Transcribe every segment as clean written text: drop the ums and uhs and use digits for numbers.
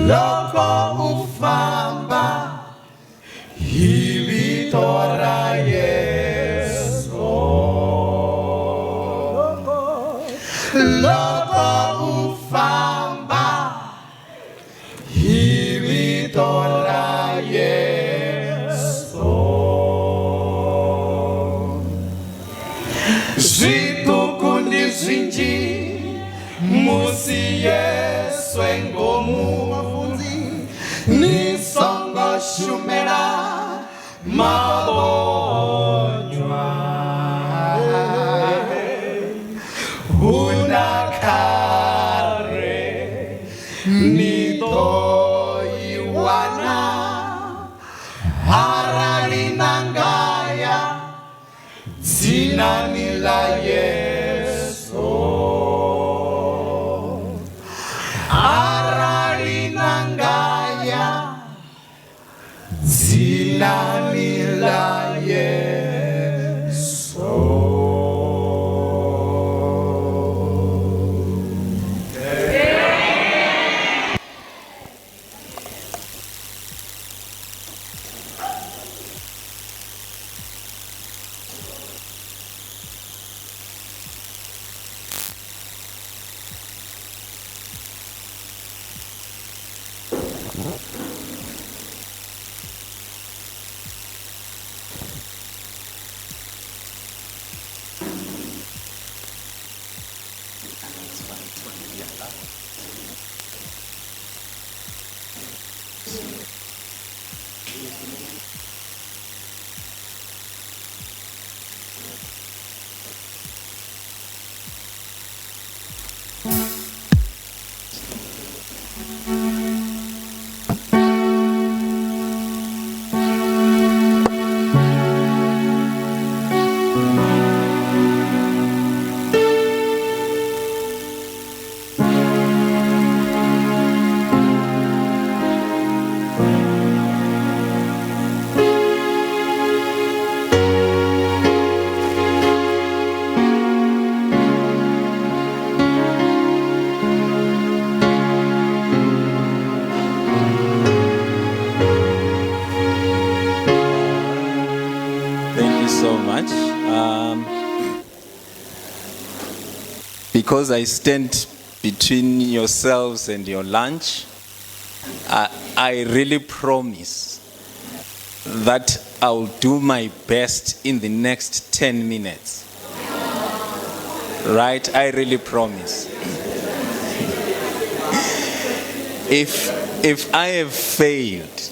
loko ufamba hivitora Yesu, loko ufamba hivitora Yesu, zvitukundi zvinji musi Yesu engomu nisongo shumera mabonywa unakare nitoiwana haralinangaya zinani la Yesu, haralinangaya zinani la Yesu. Because I stand between yourselves and your lunch, I really promise that I'll do my best in the next 10 minutes. Right? I really promise. If I have failed,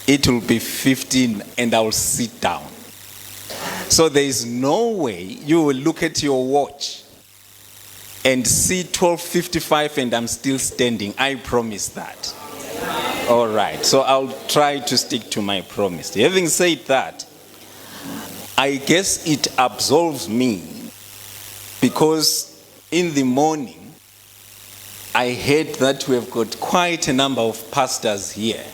it will be 15 and I'll sit down. So there is no way you will look at your watch and see 12:55 and I'm still standing. I promise that. All right. So I'll try to stick to my promise. Having said that, I guess it absolves me because in the morning I heard that we have got quite a number of pastors here.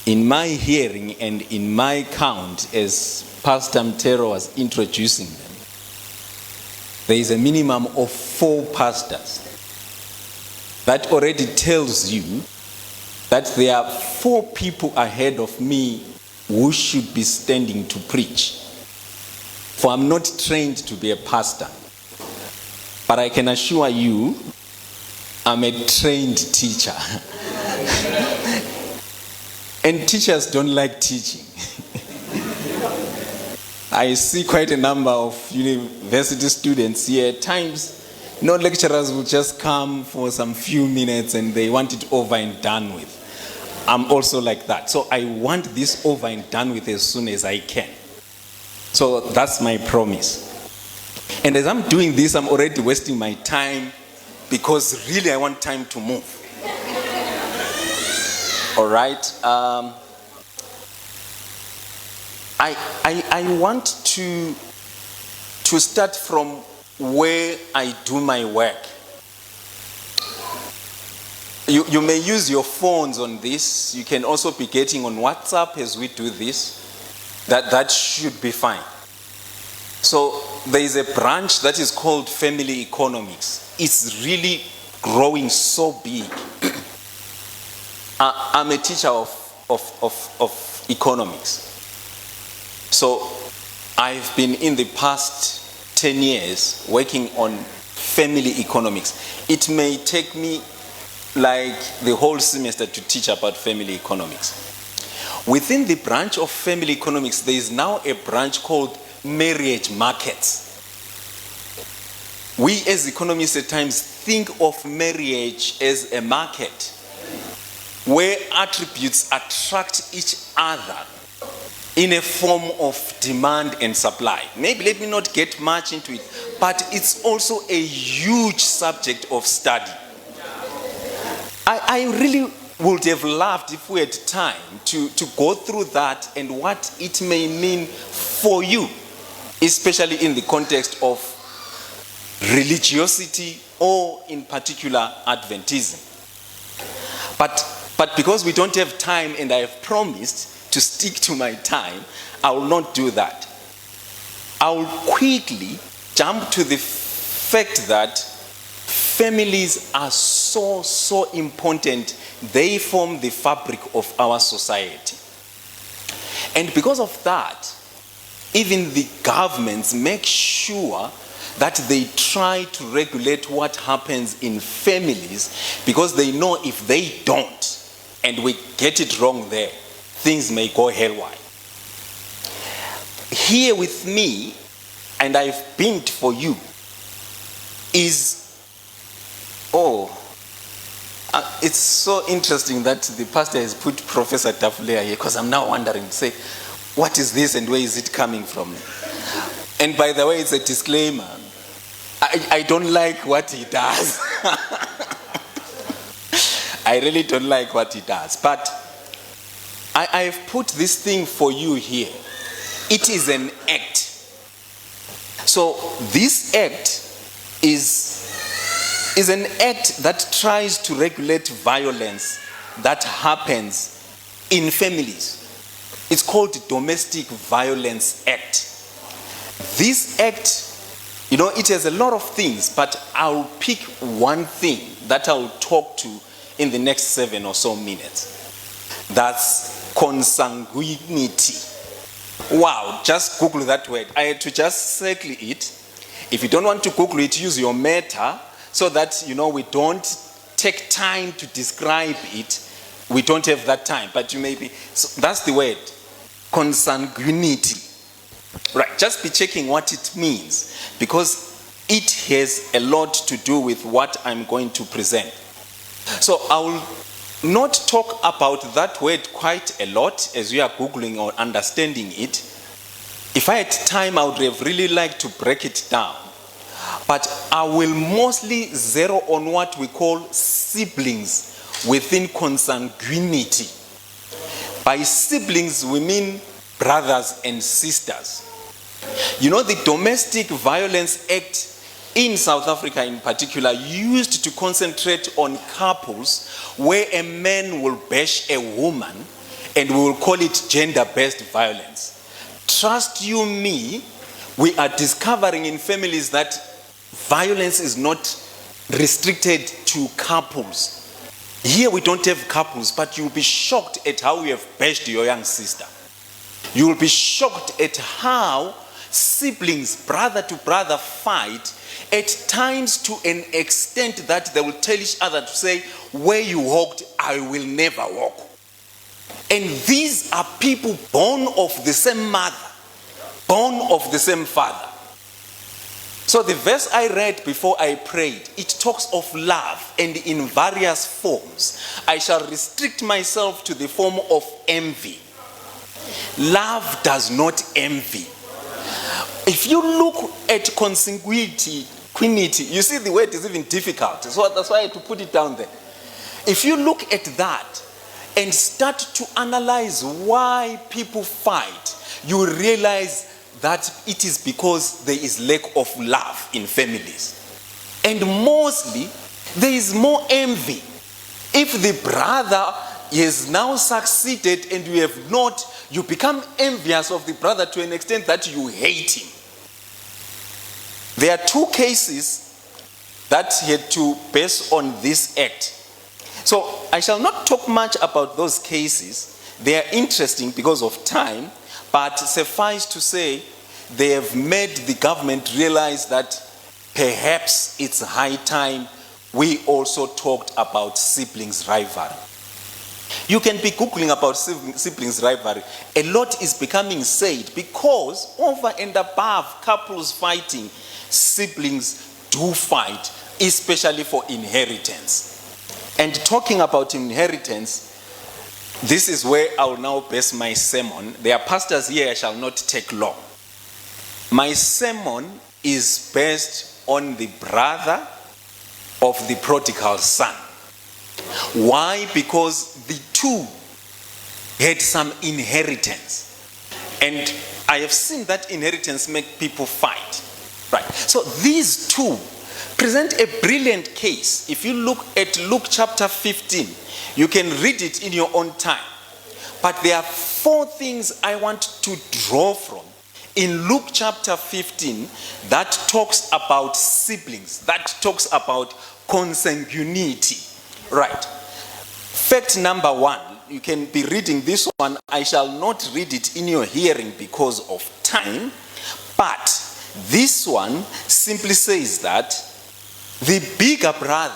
In my hearing and in my count, as Pastor Mtero was introducing them, there is a minimum of 4 pastors. That already tells you that there are 4 people ahead of me who should be standing to preach. For I'm not trained to be a pastor. But I can assure you, I'm a trained teacher. And teachers don't like teaching. I see quite a number of university students here. At times, lecturers will just come for some few minutes and they want it over and done with. I'm also like that. So I want this over and done with as soon as I can. So that's my promise. And as I'm doing this, I'm already wasting my time because really I want time to move. All right. I want to start from where I do my work. You may use your phones on this. You can also be getting on WhatsApp as we do this. That should be fine. So there is a branch that is called Family Economics. It's really growing so big. I'm a teacher of economics. So I've been in the past 10 years working on family economics. It may take me like the whole semester to teach about family economics. Within the branch of family economics, there is now a branch called marriage markets. We as economists at times think of marriage as a market where attributes attract each other in a form of demand and supply. Maybe let me not get much into it, but it's also a huge subject of study. I really would have loved if we had time to go through that and what it may mean for you, especially in the context of religiosity or in particular Adventism. But because we don't have time and I have promised to stick to my time, I will not do that. I will quickly jump to the fact that families are so important. They form the fabric of our society. And because of that, even the governments make sure that they try to regulate what happens in families, because they know if they don't and we get it wrong there, things may go haywire. Here with me, and I've pinned for you, is it's so interesting that the pastor has put Professor Tafulea here, because I'm now wondering, say, what is this and where is it coming from? And by the way, it's a disclaimer. I don't like what he does. I really don't like what he does. But I've put this thing for you here. It is an act. So this act is an act that tries to regulate violence that happens in families. It's called the Domestic Violence Act. This act, it has a lot of things, but I'll pick one thing that I'll talk to in the next 7 or so minutes. That's consanguinity. Wow, just Google that word. I had to just circle it. If you don't want to Google it, use your meta so that, we don't take time to describe it. We don't have that time, but you may be. So that's the word, consanguinity. Right, just be checking what it means, because it has a lot to do with what I'm going to present. So I will not talk about that word quite a lot as you are Googling or understanding it. If I had time, I would have really liked to break it down. But I will mostly zero on what we call siblings within consanguinity. By siblings, we mean brothers and sisters. The Domestic Violence Act in South Africa in particular used to concentrate on couples where a man will bash a woman, and we will call it gender-based violence. Trust you me, we are discovering in families that violence is not restricted to couples. Here we don't have couples, but you'll be shocked at how we have bashed your young sister. You will be shocked at how siblings, brother to brother, fight at times to an extent that they will tell each other to say, where you walked, I will never walk. And these are people born of the same mother, born of the same father. So the verse I read before I prayed, it talks of love, and in various forms. I shall restrict myself to the form of envy. Love does not envy. If you look at consanguinity, you see the word is even difficult. So that's why I had to put it down there. If you look at that and start to analyze why people fight, you realize that it is because there is lack of love in families. And mostly, there is more envy. If the brother has now succeeded and you have not, you become envious of the brother to an extent that you hate him. There are 2 cases that had to base on this act. So I shall not talk much about those cases. They are interesting because of time, but suffice to say, they have made the government realize that perhaps it's high time we also talked about siblings rivalry. You can be Googling about siblings rivalry. A lot is becoming said because over and above couples fighting, siblings do fight, especially for inheritance. And talking about inheritance, this is where I will now base my sermon. There are pastors here, I shall not take long. My sermon is based on the brother of the prodigal son. Why? Because the two had some inheritance. And I have seen that inheritance make people fight. Right. So these two present a brilliant case. If you look at Luke chapter 15, you can read it in your own time. But there are 4 things I want to draw from in Luke chapter 15 that talks about siblings, that talks about consanguinity. Right. Fact number 1, you can be reading this one. I shall not read it in your hearing because of time. But this one simply says that the bigger brother,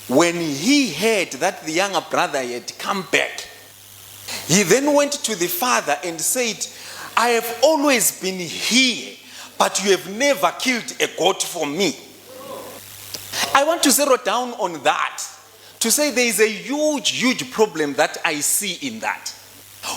when he heard that the younger brother had come back, he then went to the father and said, I have always been here, but you have never killed a goat for me. I want to zero down on that, to say there is a huge problem that I see in that.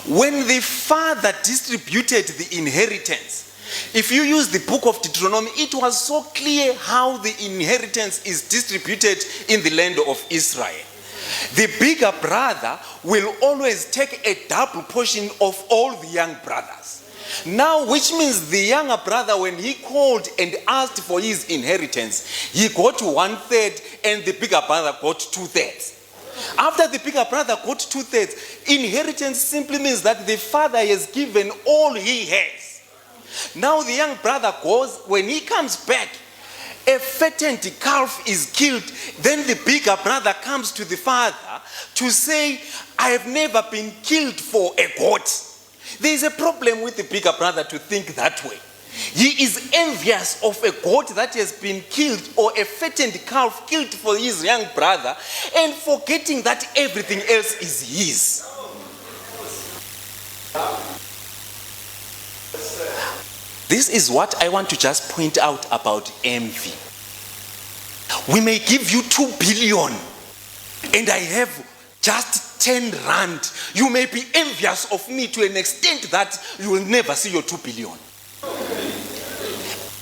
When the father distributed the inheritance, if you use the book of Deuteronomy, it was so clear how the inheritance is distributed in the land of Israel. The bigger brother will always take a double portion of all the young brothers. Now, which means the younger brother, when he called and asked for his inheritance, he got 1/3 and the bigger brother got 2/3. After the bigger brother got 2/3, inheritance simply means that the father has given all he has. Now the young brother goes, when he comes back, a fattened calf is killed. Then the bigger brother comes to the father to say, I have never been killed for a goat. There is a problem with the bigger brother to think that way. He is envious of a goat that has been killed or a fattened calf killed for his young brother and forgetting that everything else is his. This is what I want to just point out about envy. We may give you 2 billion and I have just 10 rand. You may be envious of me to an extent that you will never see your 2 billion.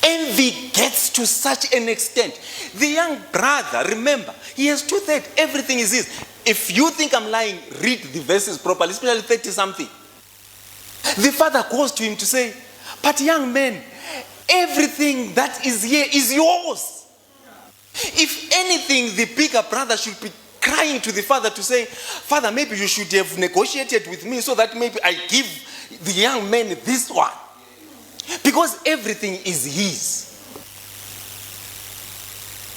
Envy gets to such an extent. The young brother, remember, he has 2/3. Everything is his. If you think I'm lying, read the verses properly, especially 30 something. The father goes to him to say, but young man, everything that is here is yours. If anything, the bigger brother should be crying to the father to say, Father, maybe you should have negotiated with me so that maybe I give the young man this one. Because everything is his.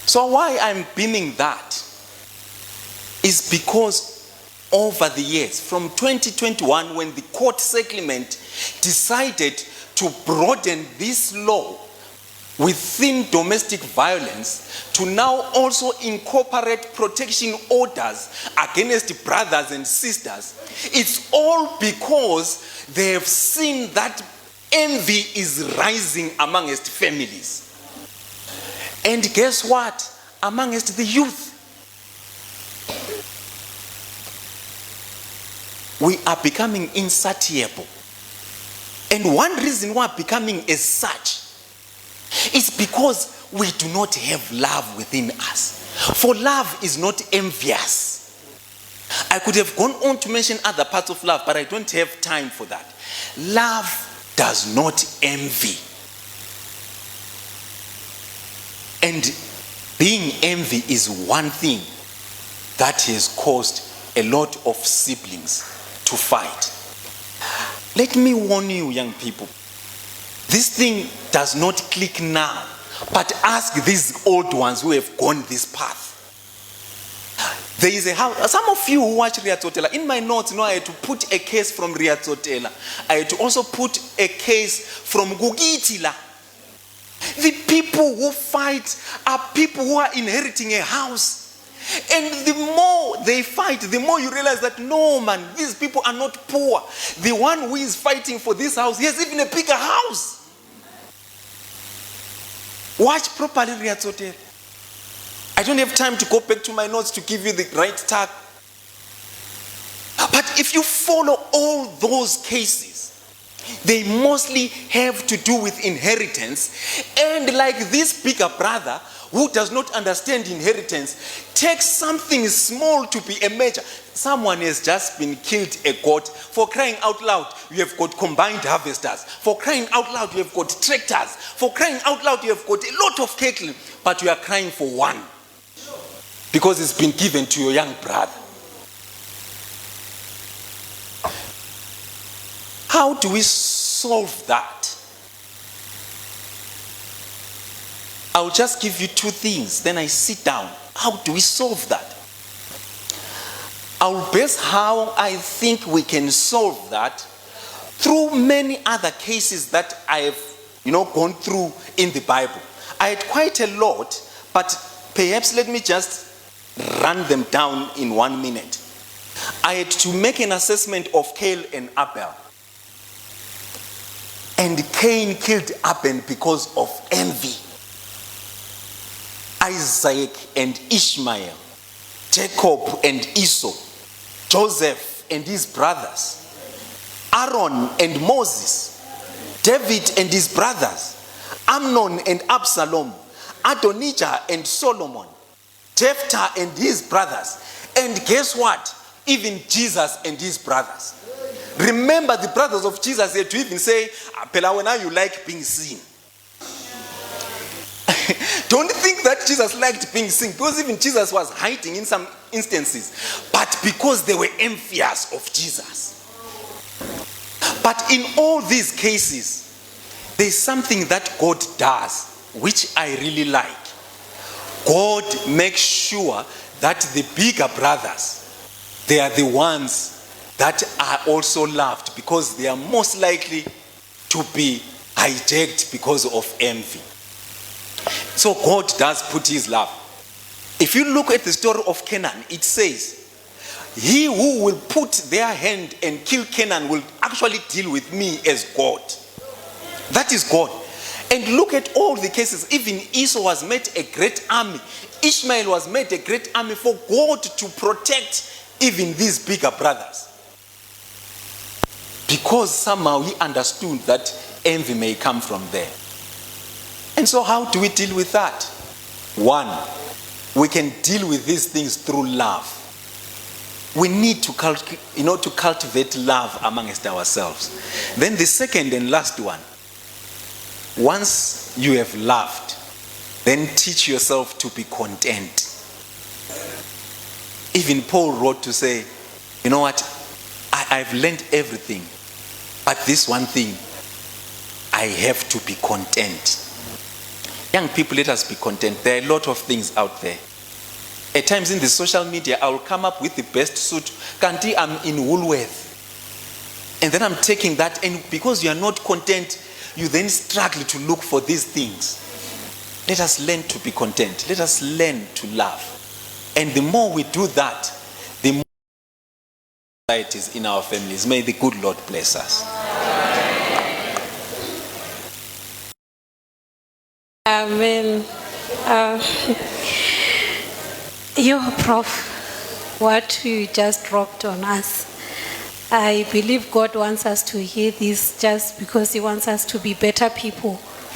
So why I'm beaming that is because over the years, from 2021, when the court settlement decided to broaden this law within domestic violence to now also incorporate protection orders against brothers and sisters, it's all because they have seen that envy is rising amongst families. And guess what? Amongst the youth. We are becoming insatiable. And one reason why becoming as such is because we do not have love within us. For love is not envious. I could have gone on to mention other parts of love, but I don't have time for that. Love does not envy. And being envy is one thing that has caused a lot of siblings to fight. Let me warn you, young people. This thing does not click now, but ask these old ones who have gone this path. There is a house. Some of you who watch Riatsotela, in my notes, I had to put a case from Riatsotela. I had to also put a case from Gugitila. The people who fight are people who are inheriting a house. And the more they fight, the more you realize that no, man, these people are not poor. The one who is fighting for this house, he has even a bigger house. Watch properly, Riatsotela. I don't have time to go back to my notes to give you the right tag. But if you follow all those cases, they mostly have to do with inheritance. And like this bigger brother who does not understand inheritance, takes something small to be a major. Someone has just been killed a goat. For crying out loud, you have got combined harvesters. For crying out loud, you have got tractors. For crying out loud, you have got a lot of cattle. But you are crying for one. Because it's been given to your young brother. How do we solve that? I'll just give you two things, then I sit down. How do we solve that? I'll base how I think we can solve that through many other cases that I have, gone through in the Bible. I had quite a lot, but perhaps let me just run them down in 1 minute. I had to make an assessment of Cain and Abel. And Cain killed Abel because of envy. Isaac and Ishmael, Jacob and Esau, Joseph and his brothers, Aaron and Moses, David and his brothers, Amnon and Absalom, Adonijah and Solomon, Jephthah and his brothers, and guess what? Even Jesus and his brothers. Remember, the brothers of Jesus had to even say, Pelawena, you like being seen. Don't think that Jesus liked being seen, because even Jesus was hiding in some instances, but because they were envious of Jesus. But in all these cases, there's something that God does, which I really like. God makes sure that the bigger brothers, they are the ones that are also loved, because they are most likely to be hijacked because of envy. So God does put his love. If you look at the story of Canaan, it says, he who will put their hand and kill Canaan will actually deal with me as God. That is God. And look at all the cases. Even Esau was made a great army. Ishmael was made a great army for God to protect even these bigger brothers. Because somehow he understood that envy may come from there. And so how do we deal with that? One, we can deal with these things through love. We need to cultivate love amongst ourselves. Then the second and last one, once you have loved, then teach yourself to be content. Even Paul wrote to say, you know what, I've learned everything, but this one thing, I have to be content. Young people, let us be content. There are a lot of things out there. At times in the social media, I will come up with the best suit. Kanti, I'm in Woolworth. And then I'm taking that, and because you are not content, you then struggle to look for these things. Let us learn to be content. Let us learn to love. And the more we do that, the more societies in our families. May the good Lord bless us. Amen. Your Prof, what you just dropped on us, I believe God wants us to hear this just because he wants us to be better people